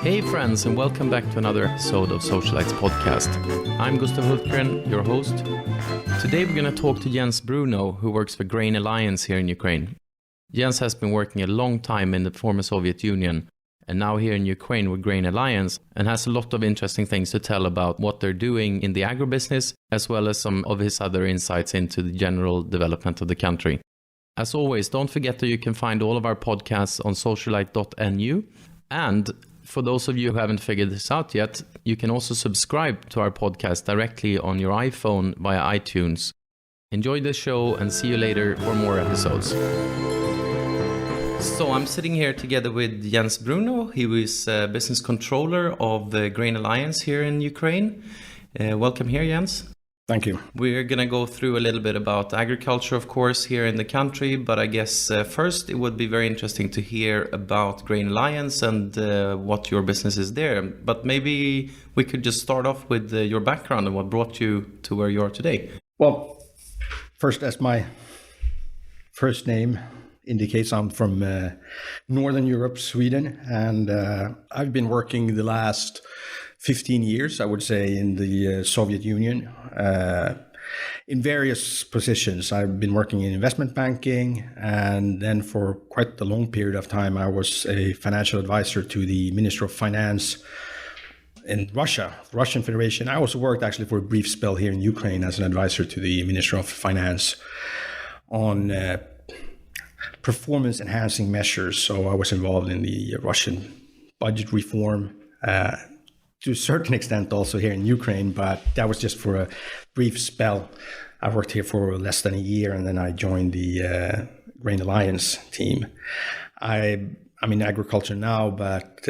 Hey friends, and welcome back to another episode of Socialites podcast. I'm Gustav Hultgren, your host. Today we're going to talk to Jens Bruno, who works for Grain Alliance here in Ukraine. Jens has been working a long time in the former Soviet Union and now here in Ukraine with Grain Alliance, and has a lot of interesting things to tell about what they're doing in the agribusiness, as well as some of his other insights into the general development of the country. As always, don't forget that you can find all of our podcasts on socialite.nu, and for those of you who haven't figured this out yet, you can also subscribe to our podcast directly on your iPhone via iTunes. Enjoy the show and see you later for more episodes. So I'm sitting here together with Jens Bruno. He is business controller of the Grain Alliance here in Ukraine. Welcome here, Jens. Thank you. We're going to go through a little bit about agriculture, of course, here in the country. But I guess first it would be very interesting to hear about Grain Alliance and what your business is there. But maybe we could just start off with your background and what brought you to where you are today. Well, first, as my first name indicates, I'm from Northern Europe, Sweden. And I've been working the last 15 years, I would say, in the Soviet Union, in various positions. I've been working in investment banking, and then for quite a long period of time, I was a financial advisor to the Minister of Finance in Russia, the Russian Federation. I also worked actually for a brief spell here in Ukraine as an advisor to the Minister of Finance on performance enhancing measures. So I was involved in the Russian budget reform, to a certain extent also here in Ukraine, but that was just for a brief spell. I worked here for less than a year, and then I joined the Grain Alliance team. I'm in agriculture now, but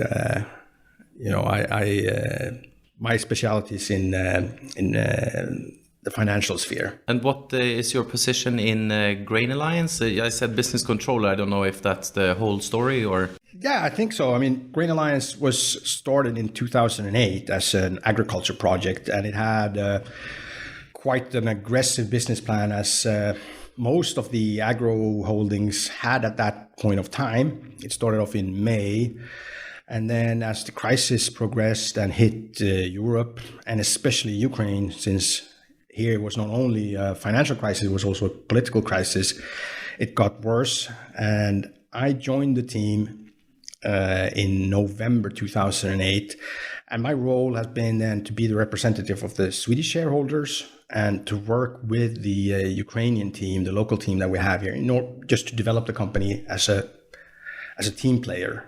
my specialty is in the financial sphere. And what is your position in Grain Alliance? I said business controller. I don't know if that's the whole story or... Yeah, I think so. I mean, Grain Alliance was started in 2008 as an agriculture project, and it had quite an aggressive business plan, as most of the agro holdings had at that point of time. It started off in May, and then as the crisis progressed and hit Europe, and especially Ukraine, since here it was not only a financial crisis, it was also a political crisis, it got worse. And I joined the team in November 2008. And my role has been then to be the representative of the Swedish shareholders and to work with the Ukrainian team, the local team that we have here, in order just to develop the company as a team player.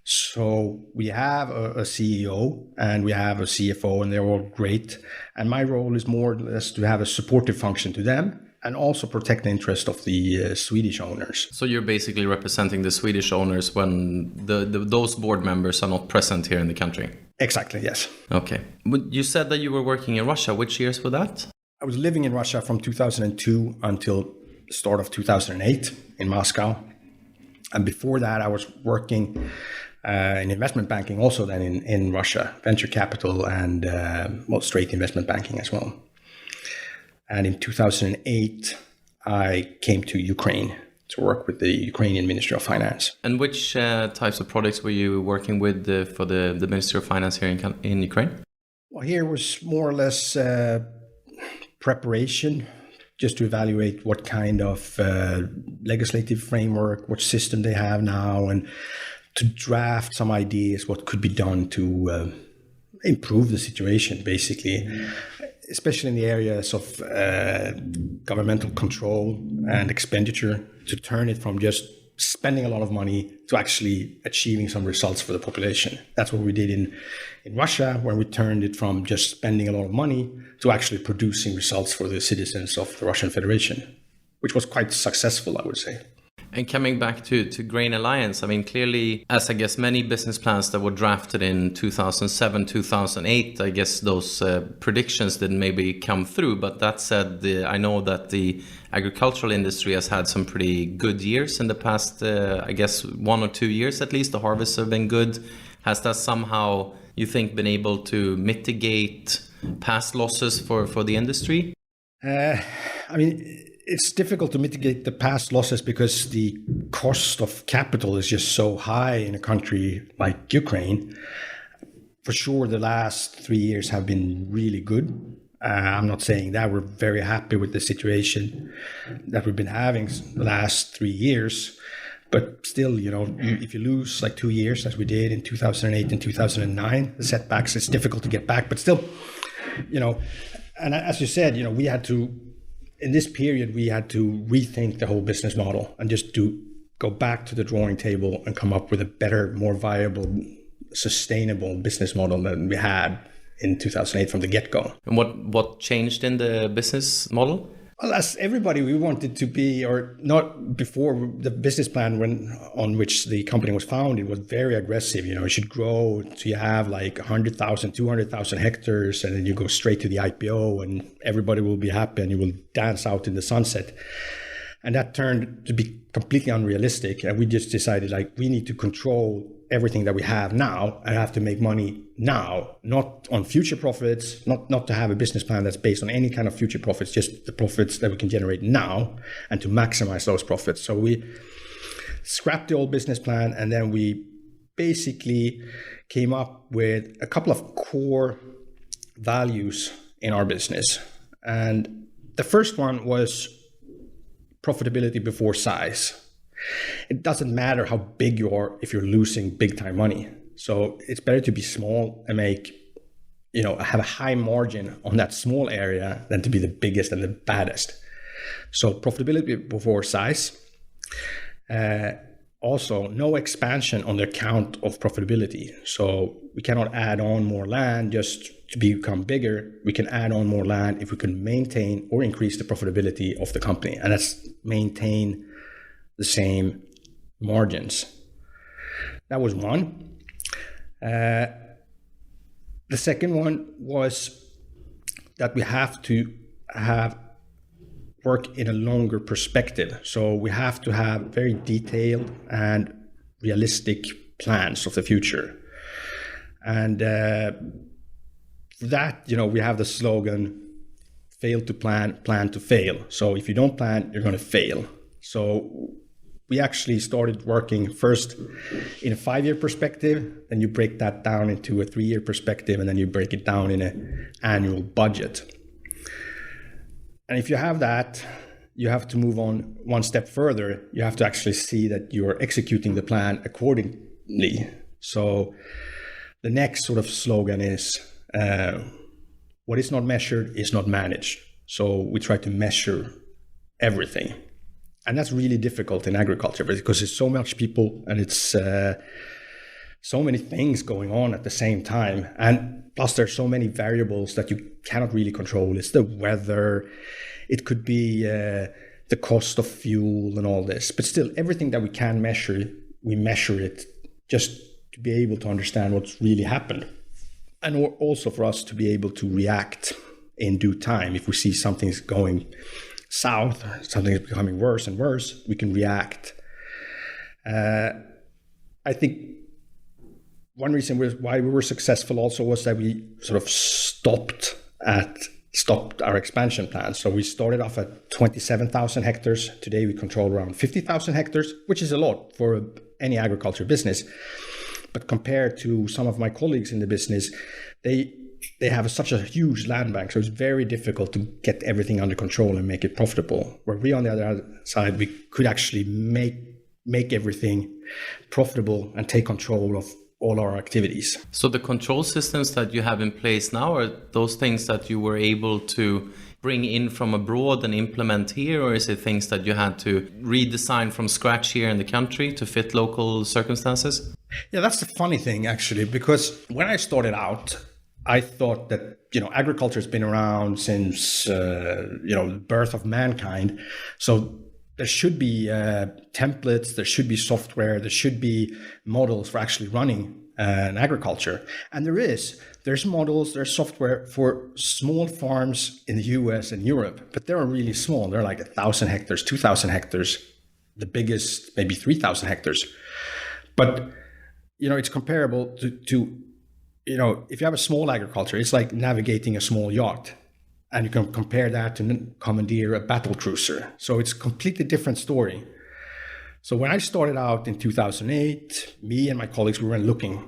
So we have a CEO and we have a CFO, and they're all great. And my role is more or less to have a supportive function to them and also protect the interest of the Swedish owners. So you're basically representing the Swedish owners when those board members are not present here in the country? Exactly, yes. Okay. You said that you were working in Russia. Which years were that? I was living in Russia from 2002 until the start of 2008 in Moscow. And before that, I was working in investment banking also then in Russia, venture capital and straight investment banking as well. And in 2008, I came to Ukraine to work with the Ukrainian Ministry of Finance. And which types of products were you working with for the Ministry of Finance here in Ukraine? Well, here was more or less preparation, just to evaluate what kind of legislative framework, what system they have now, and to draft some ideas what could be done to improve the situation, basically. Especially in the areas of governmental control and expenditure, to turn it from just spending a lot of money to actually achieving some results for the population. That's what we did in Russia, where we turned it from just spending a lot of money to actually producing results for the citizens of the Russian Federation, which was quite successful, I would say. And coming back to Grain Alliance, I mean, clearly, as I guess many business plans that were drafted in 2007, 2008, I guess those predictions didn't maybe come through. But that said, I know that the agricultural industry has had some pretty good years in the past, I guess 1 or 2 years at least. The harvests have been good. Has that somehow, you think, been able to mitigate past losses for the industry? It's difficult to mitigate the past losses because the cost of capital is just so high in a country like Ukraine. For sure, the last 3 years have been really good. I'm not saying that we're very happy with the situation that we've been having the last 3 years, but still, if you lose like 2 years, as we did in 2008 and 2009, the setbacks, it's difficult to get back. But still, and as you said, we had to, in this period, we had to rethink the whole business model and just go back to the drawing table and come up with a better, more viable, sustainable business model than we had in 2008 from the get-go. And what changed in the business model? Well, as everybody, we wanted to be, or not before the business plan on which the company was founded was very aggressive. It should grow to you have like 100,000, 200,000 hectares, and then you go straight to the IPO and everybody will be happy and you will dance out in the sunset. And that turned to be completely unrealistic. And we just decided we need to control everything that we have now and have to make money now, not on future profits, not to have a business plan that's based on any kind of future profits, just the profits that we can generate now and to maximize those profits. So we scrapped the old business plan and then we basically came up with a couple of core values in our business. And the first one was profitability before size. It doesn't matter how big you are if you're losing big time money. So it's better to be small and have a high margin on that small area than to be the biggest and the baddest. So profitability before size. Also, no expansion on the account of profitability. So we cannot add on more land just to become bigger. We can add on more land if we can maintain or increase the profitability of the company. And that's maintain the same margins. That was one. The second one was that we have to have work in a longer perspective. So we have to have very detailed and realistic plans of the future. And for that, we have the slogan, fail to plan, plan to fail. So if you don't plan, you're going to fail. So we actually started working first in a 5-year perspective, then you break that down into a 3-year perspective, and then you break it down in an annual budget. And if you have that, you have to move on one step further. You have to actually see that you're executing the plan accordingly. So the next sort of slogan is, what is not measured is not managed. So we try to measure everything. And that's really difficult in agriculture because there's so much people and it's so many things going on at the same time. And plus there's so many variables that you cannot really control. It's the weather, it could be the cost of fuel and all this. But still, everything that we can measure, we measure it just to be able to understand what's really happened. And also for us to be able to react in due time. If we see something's going south, something is becoming worse and worse, we can react. I think one reason why we were successful also was that we sort of stopped our expansion plan. So we started off at 27,000 hectares. Today we control around 50,000 hectares, which is a lot for any agriculture business. But compared to some of my colleagues in the business, they have such a huge land bank, so it's very difficult to get everything under control and make it profitable. Where we, on the other side, we could actually make everything profitable and take control of all our activities. So the control systems that you have in place now, are those things that you were able to bring in from abroad and implement here, or is it things that you had to redesign from scratch here in the country to fit local circumstances? Yeah, that's the funny thing, actually, because when I started out, I thought that, agriculture has been around since, the birth of mankind. So there should be templates, there should be software, there should be models for actually running an agriculture. And there's models, there's software for small farms in the US and Europe, but they're really small. They're like 1,000 hectares, 2,000 hectares, the biggest, maybe 3,000 hectares. But, it's comparable to if you have a small agriculture, it's like navigating a small yacht. And you can compare that to commandeer a battle cruiser. So it's a completely different story. So when I started out in 2008, me and my colleagues, we were looking,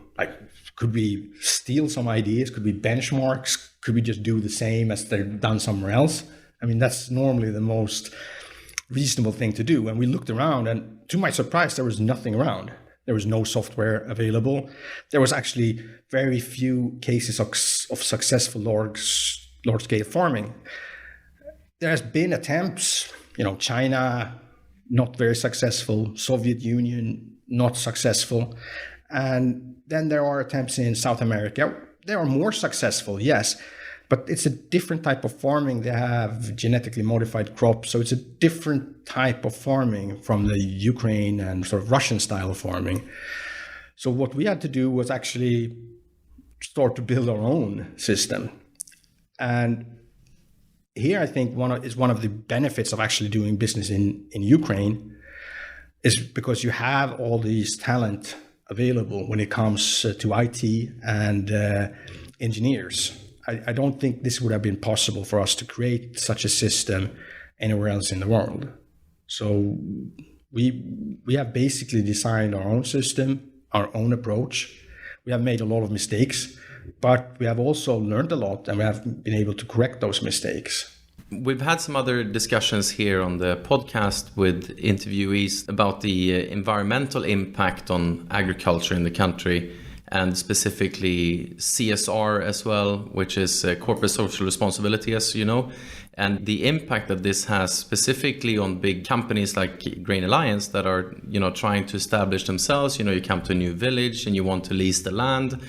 Could we steal some ideas? Could we benchmarks? Could we just do the same as they're done somewhere else? I mean, that's normally the most reasonable thing to do. And we looked around, and to my surprise, there was nothing around. There was no software available. There was actually very few cases of successful large-scale farming. There has been attempts, China, not very successful, Soviet Union, not successful. And then there are attempts in South America. They are more successful, yes, but it's a different type of farming. They have genetically modified crops, so it's a different type of farming from the Ukraine and sort of Russian style of farming. So what we had to do was actually start to build our own system. And here I think one of the benefits of actually doing business in Ukraine is because you have all these talent available when it comes to IT and engineers. I don't think this would have been possible for us to create such a system anywhere else in the world. So we have basically designed our own system, our own approach. We have made a lot of mistakes, but we have also learned a lot, and we have been able to correct those mistakes. We've had some other discussions here on the podcast with interviewees about the environmental impact on agriculture in the country, and specifically CSR as well, which is corporate social responsibility, as you know, and the impact that this has specifically on big companies like Grain Alliance that are, trying to establish themselves. You come to a new village and you want to lease the land,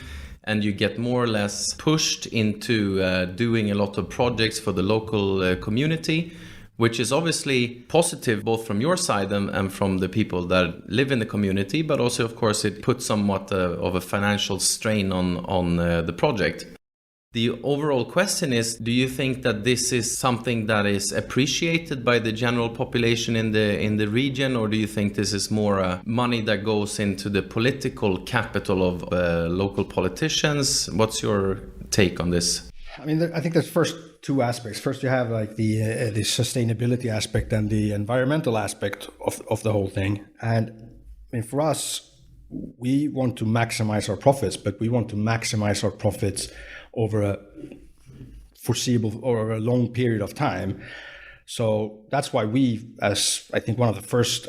and you get more or less pushed into doing a lot of projects for the local community, which is obviously positive both from your side and from the people that live in the community, but also, of course, it puts somewhat of a financial strain on the project. The overall question is, do you think that this is something that is appreciated by the general population in the region, or do you think this is more money that goes into the political capital of local politicians? What's your take on this? I mean, I think there's first two aspects. First, you have like the sustainability aspect and the environmental aspect of the whole thing. And I mean, for us, we want to maximize our profits, but we want to maximize our profits over a foreseeable or a long period of time. So that's why we, as I think one of the first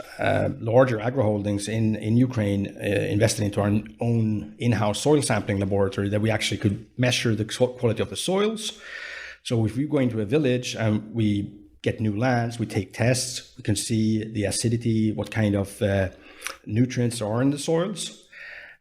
larger agro holdings in Ukraine, invested into our own in-house soil sampling laboratory, that we actually could measure the quality of the soils. So if we go into a village and we get new lands, we take tests, we can see the acidity, what kind of nutrients are in the soils.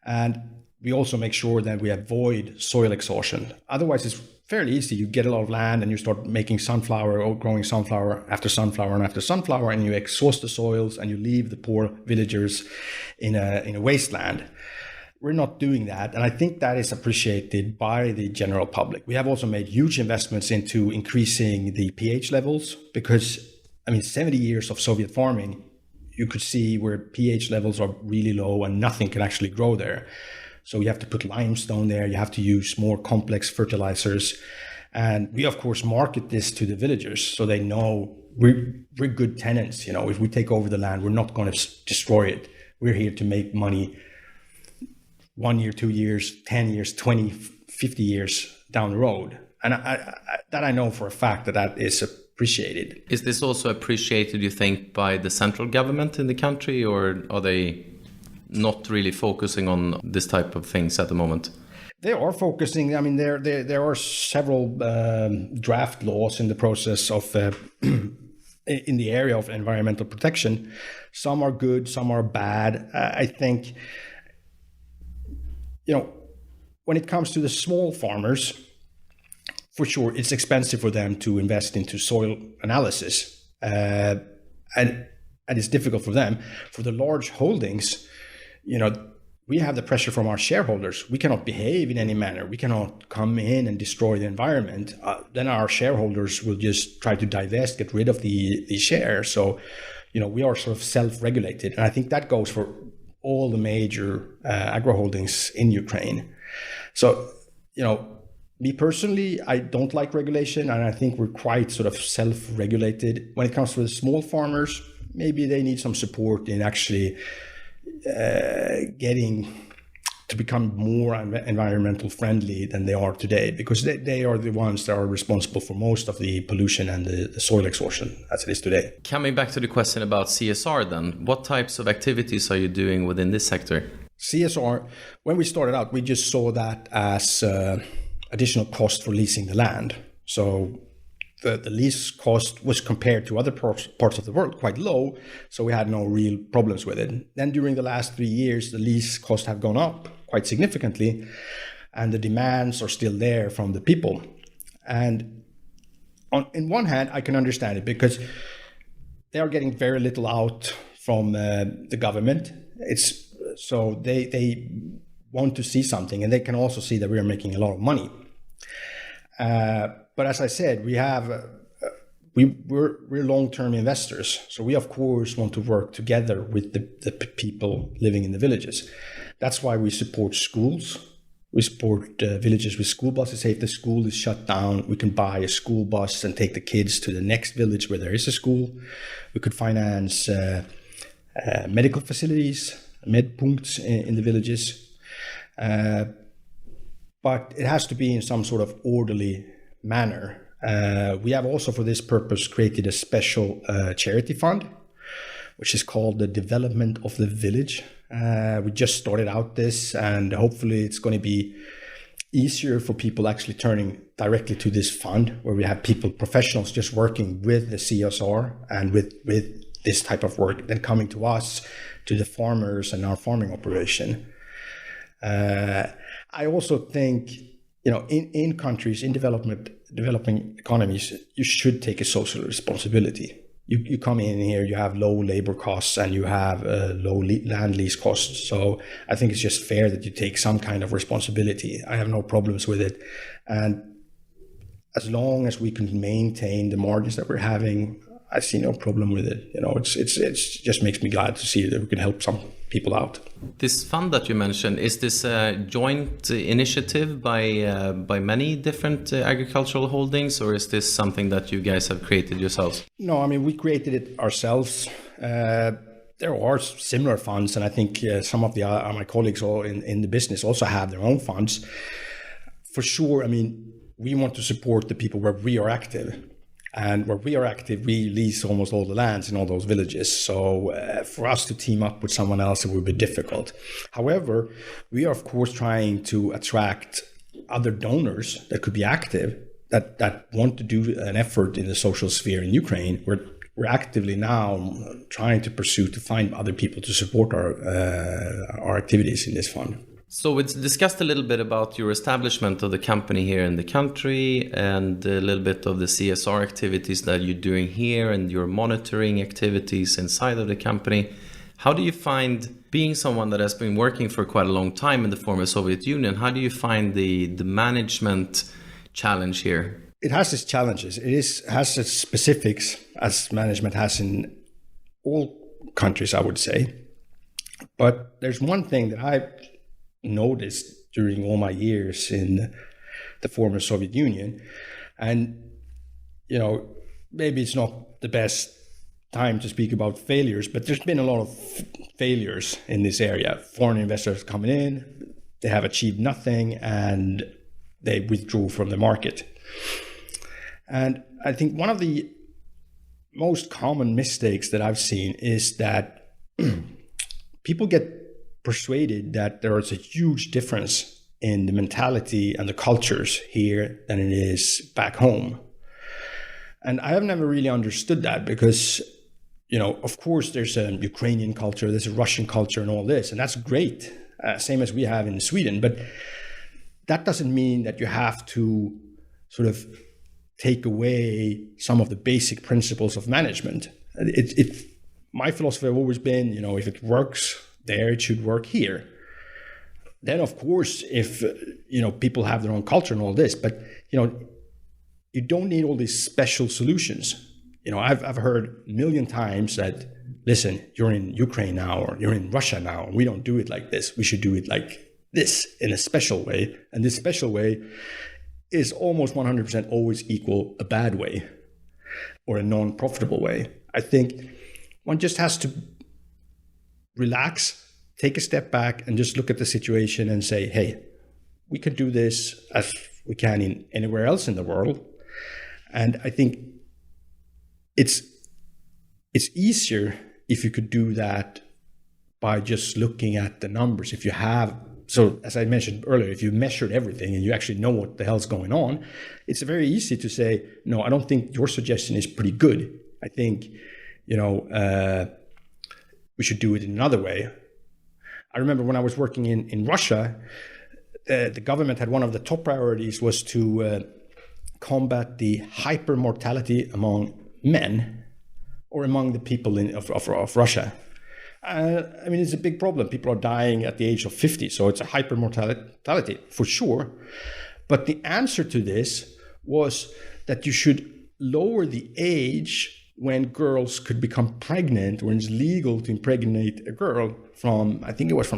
And we also make sure that we avoid soil exhaustion. Otherwise, it's fairly easy. You get a lot of land and you start making sunflower or growing sunflower after sunflower and after sunflower, and you exhaust the soils and you leave the poor villagers in a wasteland. We're not doing that. And I think that is appreciated by the general public. We have also made huge investments into increasing the pH levels because, 70 years of Soviet farming, you could see where pH levels are really low and nothing can actually grow there. So you have to put limestone there, you have to use more complex fertilizers. And we, of course, market this to the villagers so they know we're good tenants. If we take over the land, we're not going to destroy it. We're here to make money 1 year, 2 years, 10 years, 20, 50 years down the road. And I know for a fact that is appreciated. Is this also appreciated, you think, by the central government in the country, or are they not really focusing on this type of things at the moment? They are focusing. There are several draft laws in the process of in the area of environmental protection. Some are good, some are bad. I think, when it comes to the small farmers, for sure, it's expensive for them to invest into soil analysis, and it's difficult for them. For the large holdings, we have the pressure from our shareholders. We cannot behave in any manner. We cannot come in and destroy the environment. Then our shareholders will just try to divest, get rid of the share. So, we are sort of self-regulated. And I think that goes for all the major agro holdings in Ukraine. So, me personally, I don't like regulation. And I think we're quite sort of self-regulated. When it comes to the small farmers, maybe they need some support in actually getting to become more environmental friendly than they are today, because they are the ones that are responsible for most of the pollution and the soil exhaustion as it is today. Coming back to the question about CSR then, what types of activities are you doing within this sector? CSR, when we started out, we just saw that as additional cost for leasing the land. So the lease cost was, compared to other parts of the world, quite low, so we had no real problems with it. Then during the last 3 years, the lease costs have gone up quite significantly, and the demands are still there from the people. And in one hand, I can understand it, because they are getting very little out from the government. So they want to see something, and they can also see that we are making a lot of money. But as I said, we're long-term investors, so we of course want to work together with the people living in the villages. That's why we support schools. We support villages with school buses. Say if the school is shut down, we can buy a school bus and take the kids to the next village where there is a school. We could finance medical facilities, medpunkts in the villages. But it has to be in some sort of orderly manner. We have also, for this purpose, created a special charity fund, which is called the Development of the Village. We just started out this, and hopefully it's going to be easier for people actually turning directly to this fund, where we have people, professionals, just working with the CSR and with this type of work, then coming to us, to the farmers and our farming operation. I also think, in countries, in developing economies, you should take a social responsibility. You come in here, you have low labor costs and you have low land lease costs. So I think it's just fair that you take some kind of responsibility. I have no problems with it. And as long as we can maintain the margins that we're having, I see no problem with it. It's just makes me glad to see that we can help some people out. This fund that you mentioned, is this a joint initiative by many different agricultural holdings, or is this something that you guys have created yourselves? No, we created it ourselves. There are similar funds, and I think some of my colleagues in the business also have their own funds. For sure, we want to support the people where we are active. And where we are active, we lease almost all the lands in all those villages. So for us to team up with someone else, it would be difficult. However, we are, of course, trying to attract other donors that could be active, that want to do an effort in the social sphere in Ukraine. We're actively now trying to pursue to find other people to support our activities in this fund. So we discussed a little bit about your establishment of the company here in the country, and a little bit of the CSR activities that you're doing here and your monitoring activities inside of the company. How do you find, being someone that has been working for quite a long time in the former Soviet Union, how do you find the management challenge here? It has its challenges. Has its specifics, as management has in all countries, I would say. But there's one thing that I've noticed during all my years in the former Soviet Union, and maybe it's not the best time to speak about failures, but there's been a lot of failures in this area. Foreign investors coming in, they have achieved nothing, and they withdrew from the market. And I think one of the most common mistakes that I've seen is that people get persuaded that there is a huge difference in the mentality and the cultures here than it is back home. And I have never really understood that, because, of course, there's a Ukrainian culture, there's a Russian culture and all this, and that's great, same as we have in Sweden. But that doesn't mean that you have to sort of take away some of the basic principles of management. My philosophy has always been, if it works there, it should work here. Then, of course, if people have their own culture and all this, but you don't need all these special solutions. I've heard a million times that, listen, you're in Ukraine now, or you're in Russia now, and we don't do it like this. We should do it like this, in a special way. And this special way is almost 100% always equal a bad way or a non-profitable way. I think one just has to relax, take a step back and just look at the situation and say, hey, we could do this as we can in anywhere else in the world. And I think it's easier if you could do that by just looking at the numbers. If you have, so as I mentioned earlier, if you measured everything and you actually know what the hell's going on, it's very easy to say, no, I don't think your suggestion is pretty good. I think, we should do it in another way. I remember when I was working in Russia, the government had one of the top priorities was to combat the hypermortality among men or among the people of Russia. It's a big problem. People are dying at the age of 50, so it's a hypermortality for sure. But the answer to this was that you should lower the age when girls could become pregnant, when it's legal to impregnate a girl from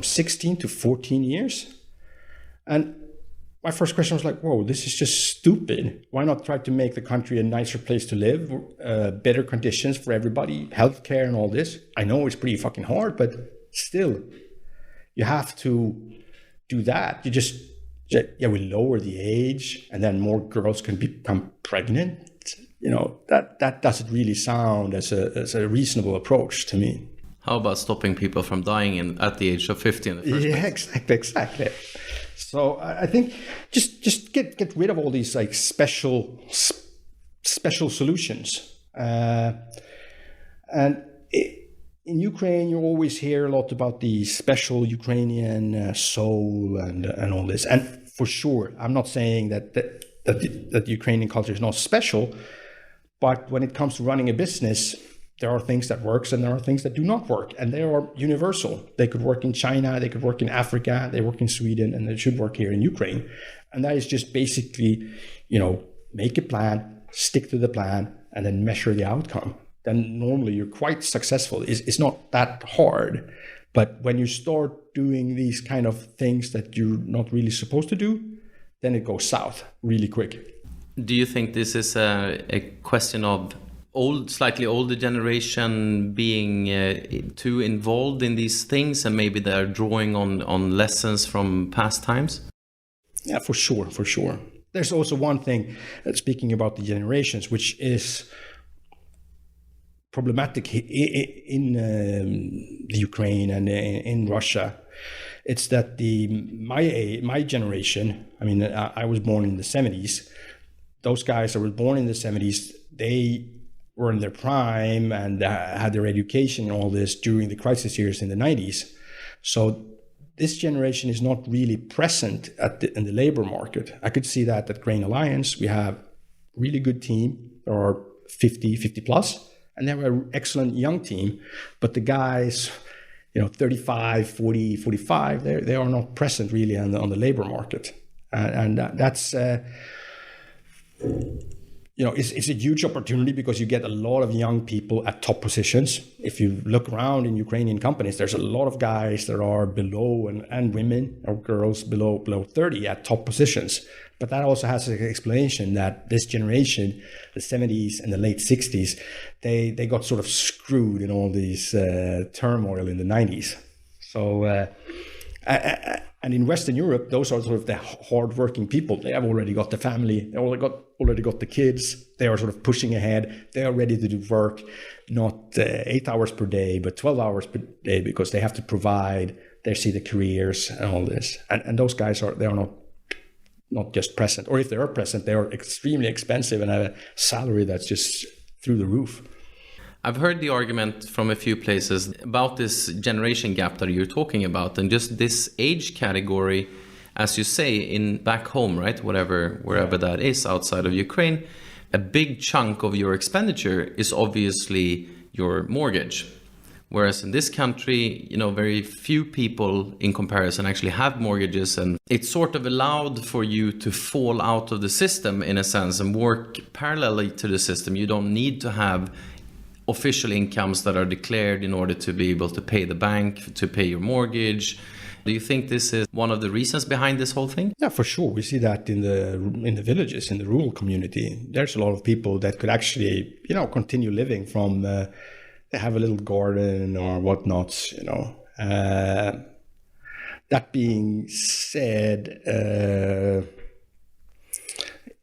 16 to 14 years. And my first question was like, whoa, this is just stupid. Why not try to make the country a nicer place to live, better conditions for everybody, healthcare and all this? I know it's pretty fucking hard, but still, you have to do that. We lower the age and then more girls can become pregnant. That doesn't really sound as a reasonable approach to me. How about stopping people from dying at the age of 50 in the first place? Exactly. So I think just get rid of all these like special solutions. And in Ukraine, you always hear a lot about the special Ukrainian soul and all this. And for sure, I'm not saying that the Ukrainian culture is not special, but when it comes to running a business, there are things that works and there are things that do not work, and they are universal. They could work in China, they could work in Africa, they work in Sweden, and they should work here in Ukraine. And that is just basically, make a plan, stick to the plan, and then measure the outcome. Then normally you're quite successful. It's not that hard. But when you start doing these kind of things that you're not really supposed to do, then it goes south really quick. Do you think this is a question of slightly older generation being too involved in these things, and maybe they're drawing on lessons from past times? Yeah, for sure. There's also one thing, speaking about the generations, which is problematic in the Ukraine and in Russia. It's that my generation, I was born in the 70s. Those guys that were born in the 70s, they were in their prime and had their education and all this during the crisis years in the 90s. So this generation is not really present in the labor market. I could see that at Grain Alliance. We have a really good team. There are 50 plus, and they have an excellent young team. But the guys, 35, 40, 45, they are not present really on the labor market. And that's... it's a huge opportunity because you get a lot of young people at top positions. If you look around in Ukrainian companies, there's a lot of guys that are below and women or girls below 30 at top positions. But that also has an explanation that this generation, the 70s and the late 60s, they got sort of screwed in all these turmoil in the 90s. So... And in Western Europe, those are sort of the hardworking people. They have already got the family. They already got the kids. They are sort of pushing ahead. They are ready to do work, not 8 hours per day, but 12 hours per day, because they have to provide. They see the careers and all this. And those guys are not just present. Or if they are present, they are extremely expensive and have a salary that's just through the roof. I've heard the argument from a few places about this generation gap that you're talking about, and just this age category, as you say, in back home, right? Wherever that is outside of Ukraine, a big chunk of your expenditure is obviously your mortgage. Whereas in this country, very few people in comparison actually have mortgages, and it's sort of allowed for you to fall out of the system in a sense and work parallelly to the system. You don't need to have official incomes that are declared in order to be able to pay the bank, to pay your mortgage. Do you think this is one of the reasons behind this whole thing? Yeah, for sure. We see that in the villages, in the rural community. There's a lot of people that could actually, continue living from, they have a little garden or whatnot, That being said,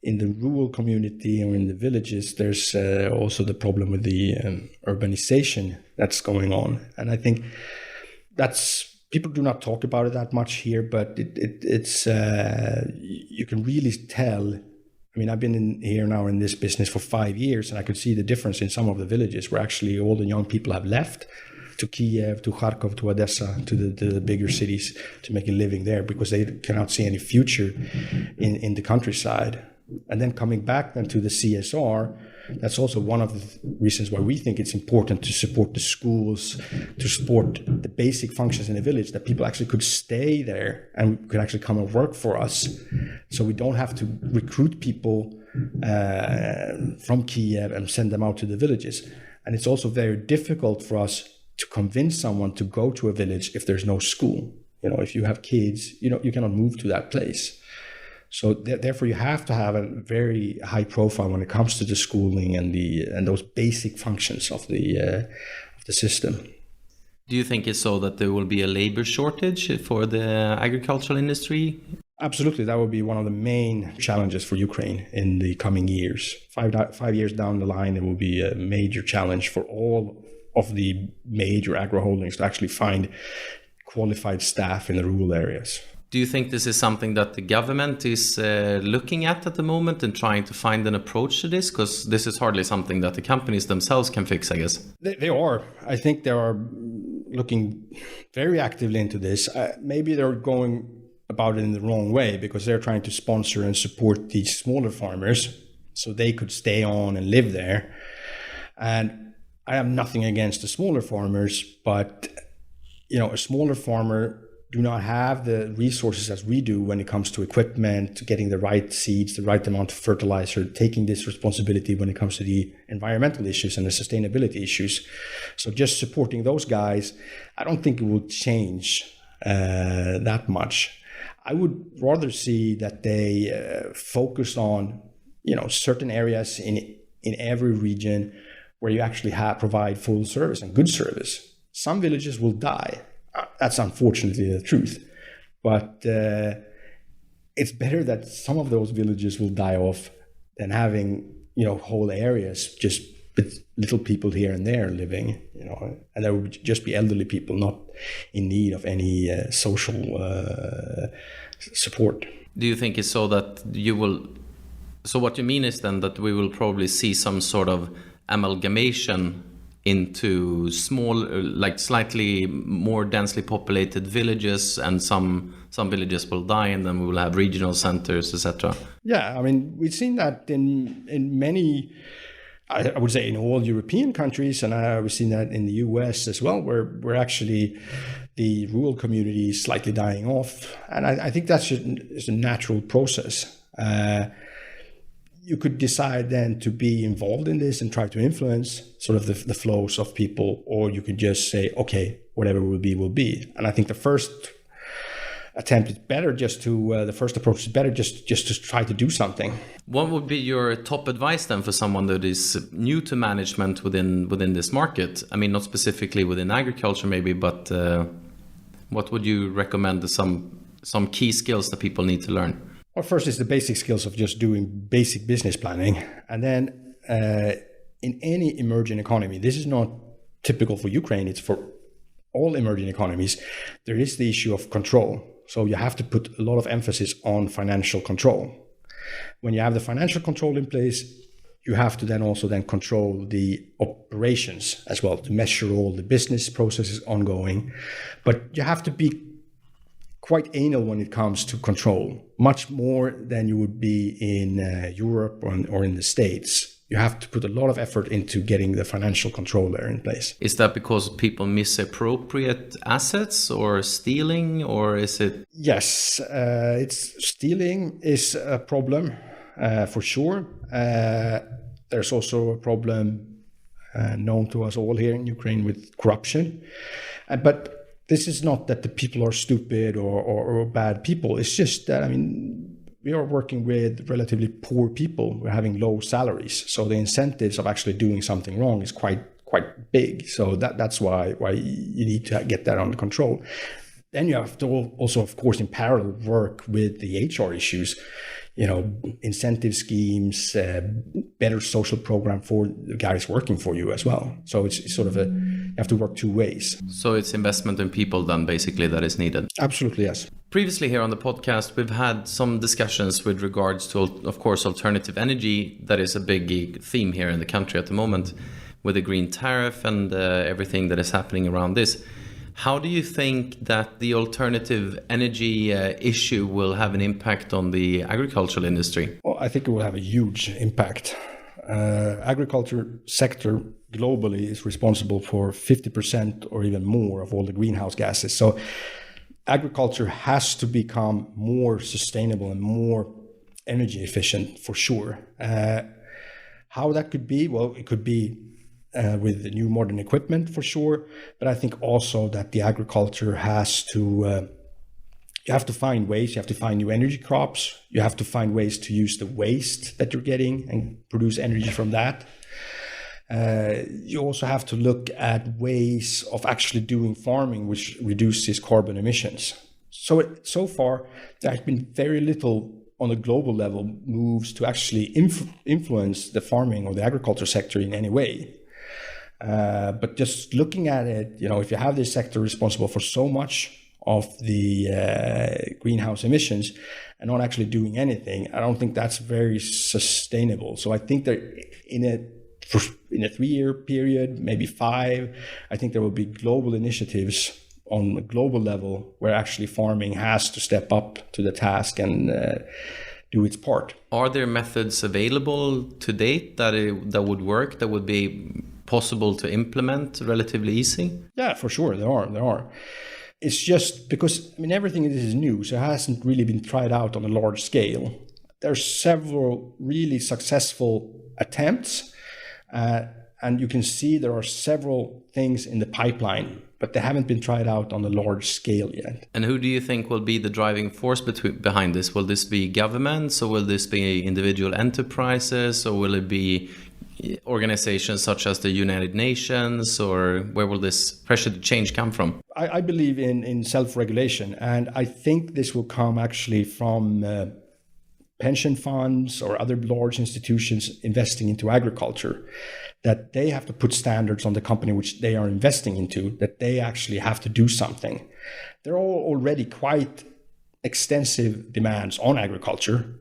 in the rural community or in the villages, there's also the problem with the urbanization that's going on. And I think people do not talk about it that much here, but it's you can really tell. I mean, I've been here now in this business for 5 years, and I could see the difference in some of the villages where actually all the young people have left to Kiev, to Kharkov, to Odessa, to the bigger cities to make a living there because they cannot see any future in the countryside. And then coming back then to the CSR, that's also one of the reasons why we think it's important to support the schools, to support the basic functions in the village, that people actually could stay there and could actually come and work for us. So we don't have to recruit people from Kiev and send them out to the villages. And it's also very difficult for us to convince someone to go to a village if there's no school. You know, if you have kids, you cannot move to that place. So therefore, you have to have a very high profile when it comes to the schooling and those basic functions of the system. Do you think it's so that there will be a labor shortage for the agricultural industry? Absolutely, that will be one of the main challenges for Ukraine in the coming years. 5 years down the line, it will be a major challenge for all of the major agro holdings to actually find qualified staff in the rural areas. Do you think this is something that the government is looking at the moment and trying to find an approach to this? Because this is hardly something that the companies themselves can fix, I guess. They are. I think they are looking very actively into this. Maybe they're going about it in the wrong way because they're trying to sponsor and support these smaller farmers so they could stay on and live there. And I have nothing against the smaller farmers, but a smaller farmer do not have the resources as we do when it comes to equipment, to getting the right seeds, the right amount of fertilizer, taking this responsibility when it comes to the environmental issues and the sustainability issues. So just supporting those guys, I don't think it will change that much. I would rather see that they focus on, certain areas in every region where you actually provide full service and good service. Some villages will die. That's unfortunately the truth. But it's better that some of those villages will die off than having, whole areas just with little people here and there living, and there would just be elderly people not in need of any social support. Do you think it's so that so what you mean is then that we will probably see some sort of amalgamation into small, like slightly more densely populated villages, and some villages will die, and then we will have regional centers, etc. Yeah, I mean, we've seen that in many, I would say in all European countries, and we've seen that in the US as well, where actually the rural community is slightly dying off. And I think that's just a natural process. You could decide then to be involved in this and try to influence sort of the flows of people, or you could just say, okay, whatever will be, will be. And I think the first attempt is better the first approach is better just to try to do something. What would be your top advice then for someone that is new to management within this market? I mean, not specifically within agriculture maybe, but what would you recommend as some key skills that people need to learn? Well, first is the basic skills of just doing basic business planning. And then in any emerging economy, this is not typical for Ukraine, it's for all emerging economies, there is the issue of control. So you have to put a lot of emphasis on financial control. When you have the financial control in place, you have to then also control the operations as well, to measure all the business processes ongoing. But you have to be quite anal when it comes to control, much more than you would be in Europe or in the States. You have to put a lot of effort into getting the financial control there in place. Is that because people misappropriate assets or stealing, or is it? Yes, stealing is a problem for sure. There's also a problem known to us all here in Ukraine with corruption. But this is not that the people are stupid or bad people. It's just that, we are working with relatively poor people. We're having low salaries. So the incentives of actually doing something wrong is quite big. So that's why you need to get that under control. Then you have to also, of course, in parallel work with the HR issues, incentive schemes, better social program for the guys working for you as well. So it's sort of you have to work two ways. So it's investment in people then basically that is needed. Absolutely, yes. Previously here on the podcast, we've had some discussions with regards to, of course, alternative energy. That is a big theme here in the country at the moment with the green tariff and everything that is happening around this. How do you think that the alternative energy issue will have an impact on the agricultural industry? Well, I think it will have a huge impact. Agriculture sector globally is responsible for 50% or even more of all the greenhouse gases. So agriculture has to become more sustainable and more energy efficient for sure. How that could be? Well, it could be with the new modern equipment for sure, but I think also that the agriculture has to, you have to find ways, you have to find new energy crops, you have to find ways to use the waste that you're getting and produce energy from that. You also have to look at ways of actually doing farming which reduces carbon emissions. So far, there has been very little on a global level moves to actually influence the farming or the agriculture sector in any way. But just looking at it, if you have this sector responsible for so much of the greenhouse emissions and not actually doing anything, I don't think that's very sustainable. So I think that in a 3-year period, maybe 5, I think there will be global initiatives on a global level where actually farming has to step up to the task and do its part. Are there methods available to date that would work, that would be possible to implement relatively easy? Yeah, for sure. There are. It's just because, everything is new, so it hasn't really been tried out on a large scale. There's several really successful attempts, and you can see there are several things in the pipeline, but they haven't been tried out on a large scale yet. And who do you think will be the driving force behind this? Will this be governments, or will this be individual enterprises, or will it be organizations such as the United Nations, or where will this pressure to change come from? I believe in self-regulation, and I think this will come actually from pension funds or other large institutions investing into agriculture, that they have to put standards on the company which they are investing into, that they actually have to do something. There are already quite extensive demands on agriculture,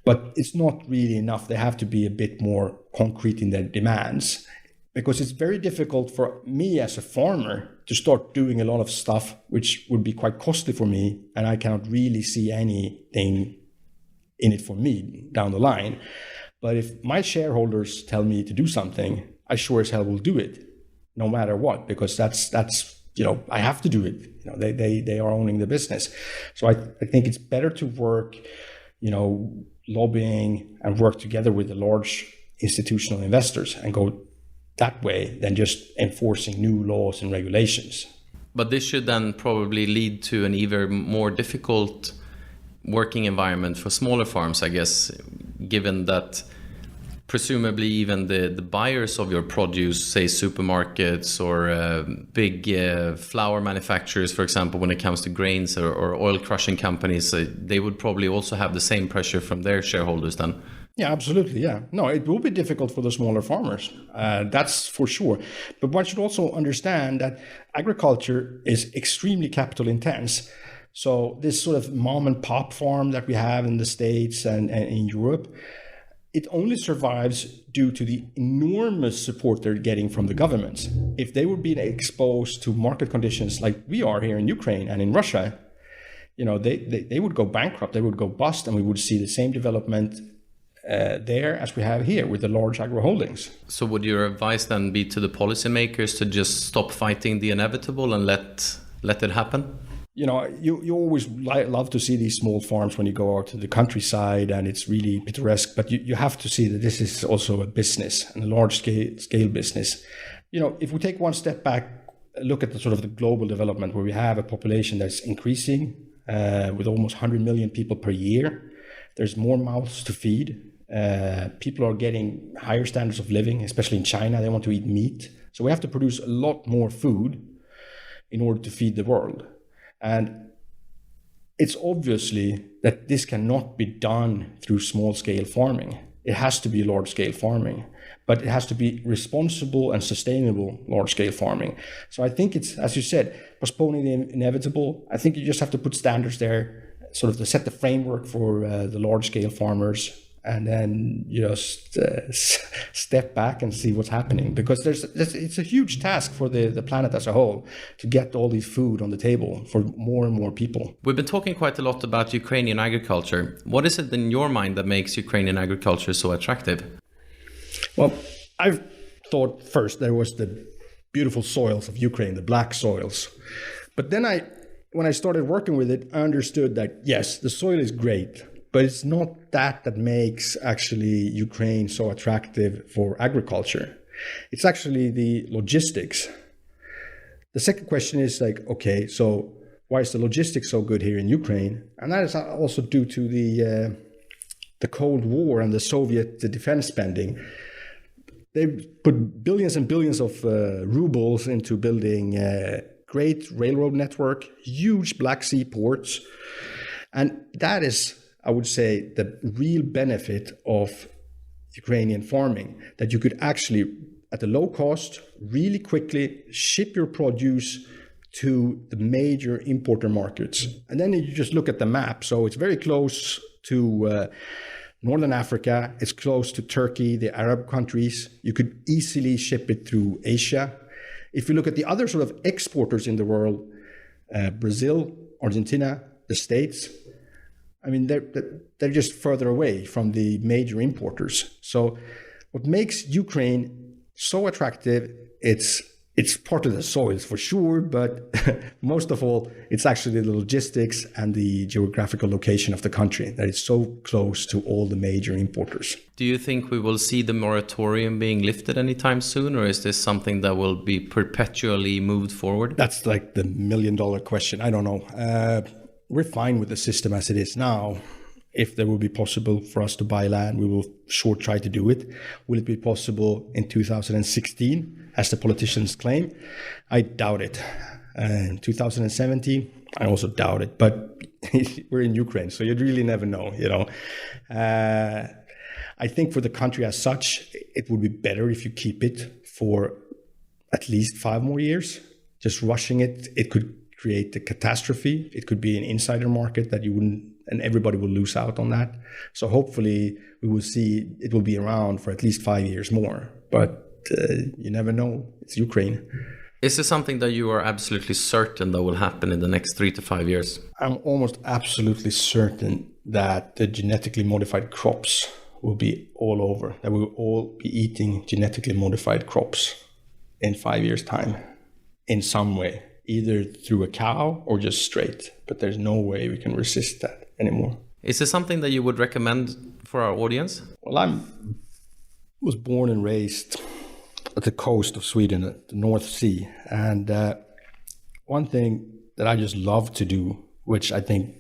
but it's not really enough. They have to be a bit more concrete in their demands, because it's very difficult for me as a farmer to start doing a lot of stuff which would be quite costly for me, and I cannot really see anything in it for me down the line. But if my shareholders tell me to do something, I sure as hell will do it, no matter what, because that's I have to do it. They are owning the business. So I think it's better to work, lobbying and work together with the large institutional investors and go that way than just enforcing new laws and regulations. But this should then probably lead to an even more difficult working environment for smaller farms, I guess, given that presumably even the buyers of your produce, say supermarkets or big flour manufacturers, for example, when it comes to grains or oil crushing companies, they would probably also have the same pressure from their shareholders then. Yeah, absolutely. Yeah. No, it will be difficult for the smaller farmers. That's for sure. But one should also understand that agriculture is extremely capital intense. So this sort of mom and pop farm that we have in the States and in Europe, it only survives due to the enormous support they're getting from the governments. If they were being exposed to market conditions like we are here in Ukraine and in Russia, they would go bankrupt, they would go bust, and we would see the same development there as we have here with the large agro holdings. So would your advice then be to the policymakers to just stop fighting the inevitable and let it happen? You always love to see these small farms when you go out to the countryside, and it's really picturesque, but you have to see that this is also a business, and a large scale business. If we take one step back, look at the sort of the global development where we have a population that's increasing with almost 100 million people per year. There's more mouths to feed. People are getting higher standards of living, especially in China. They want to eat meat. So we have to produce a lot more food in order to feed the world. And it's obviously that this cannot be done through small-scale farming. It has to be large-scale farming, but it has to be responsible and sustainable large-scale farming. So I think it's, as you said, postponing the inevitable. I think you just have to put standards there, sort of to set the framework for the large-scale farmers, and then just step back and see what's happening. Because it's a huge task for the planet as a whole to get all these food on the table for more and more people. We've been talking quite a lot about Ukrainian agriculture. What is it in your mind that makes Ukrainian agriculture so attractive? Well, I've thought first there was the beautiful soils of Ukraine, the black soils. But then when I started working with it, I understood that, yes, the soil is great, but it's not that makes actually Ukraine so attractive for agriculture. It's actually the logistics. The second question is like, okay, so why is the logistics so good here in Ukraine? And that is also due to the Cold War and the Soviet defense spending. They put billions and billions of rubles into building a great railroad network, huge Black Sea ports. And that is, I would say, the real benefit of Ukrainian farming, that you could actually, at a low cost, really quickly ship your produce to the major importer markets. And then you just look at the map. So it's very close to Northern Africa. It's close to Turkey, the Arab countries. You could easily ship it through Asia. If you look at the other sort of exporters in the world, Brazil, Argentina, the States, I mean, they're just further away from the major importers. So what makes Ukraine so attractive, it's part of the soils for sure, but most of all, it's actually the logistics and the geographical location of the country that is so close to all the major importers. Do you think we will see the moratorium being lifted anytime soon, or is this something that will be perpetually moved forward? That's like the million-dollar question. I don't know. We're fine with the system as it is now. If there will be possible for us to buy land, we will sure try to do it. Will it be possible in 2016, as the politicians claim? I doubt it. In 2017, I also doubt it. But we're in Ukraine, so you really never know, I think for the country as such, it would be better if you keep it for at least 5 more years. Just rushing it, it could create a catastrophe. It could be an insider market that you wouldn't, and everybody will lose out on that. So hopefully we will see it will be around for at least 5 years more. But you never know. It's Ukraine. Is this something that you are absolutely certain that will happen in the next 3 to 5 years? I'm almost absolutely certain that the genetically modified crops will be all over. That we will all be eating genetically modified crops in 5 years' time in some way, either through a cow or just straight. But there's no way we can resist that anymore. Is this something that you would recommend for our audience? Well, I was born and raised at the coast of Sweden, at the North Sea. And one thing that I just love to do, which I think,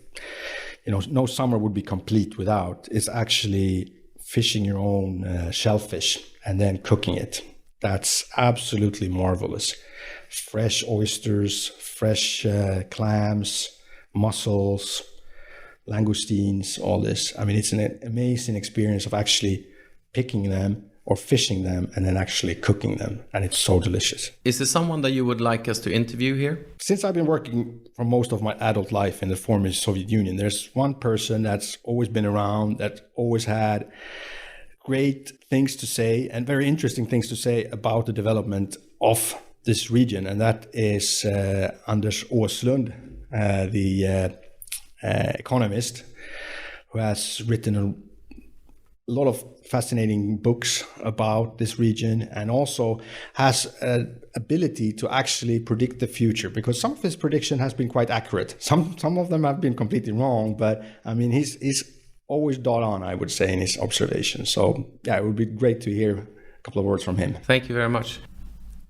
no summer would be complete without, is actually fishing your own shellfish and then cooking it. That's absolutely marvelous. Fresh oysters, fresh clams, mussels, langoustines, all this. I mean, it's an amazing experience of actually picking them or fishing them and then actually cooking them. And it's so delicious. Is there someone that you would like us to interview here? Since I've been working for most of my adult life in the former Soviet Union, there's one person that's always been around, that always had great things to say and very interesting things to say about the development of this region. And that is Anders Åslund, the economist, who has written a lot of fascinating books about this region and also has an ability to actually predict the future, because some of his prediction has been quite accurate. Some of them have been completely wrong, but I mean, he's always dead on, I would say, in his observations. So yeah, it would be great to hear a couple of words from him. Thank you very much.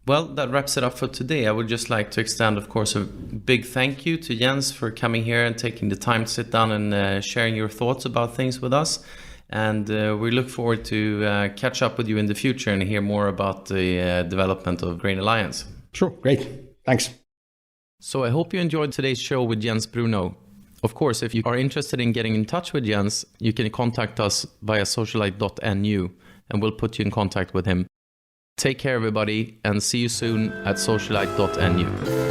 Well, that wraps it up for today. I would just like to extend, of course, a big thank you to Jens for coming here and taking the time to sit down and sharing your thoughts about things with us. And we look forward to catch up with you in the future and hear more about the development of Grain Alliance. Sure, great. Thanks. So I hope you enjoyed today's show with Jens Bruno. Of course, if you are interested in getting in touch with Jens, you can contact us via socialite.nu and we'll put you in contact with him. Take care, everybody, and see you soon at socialite.nu.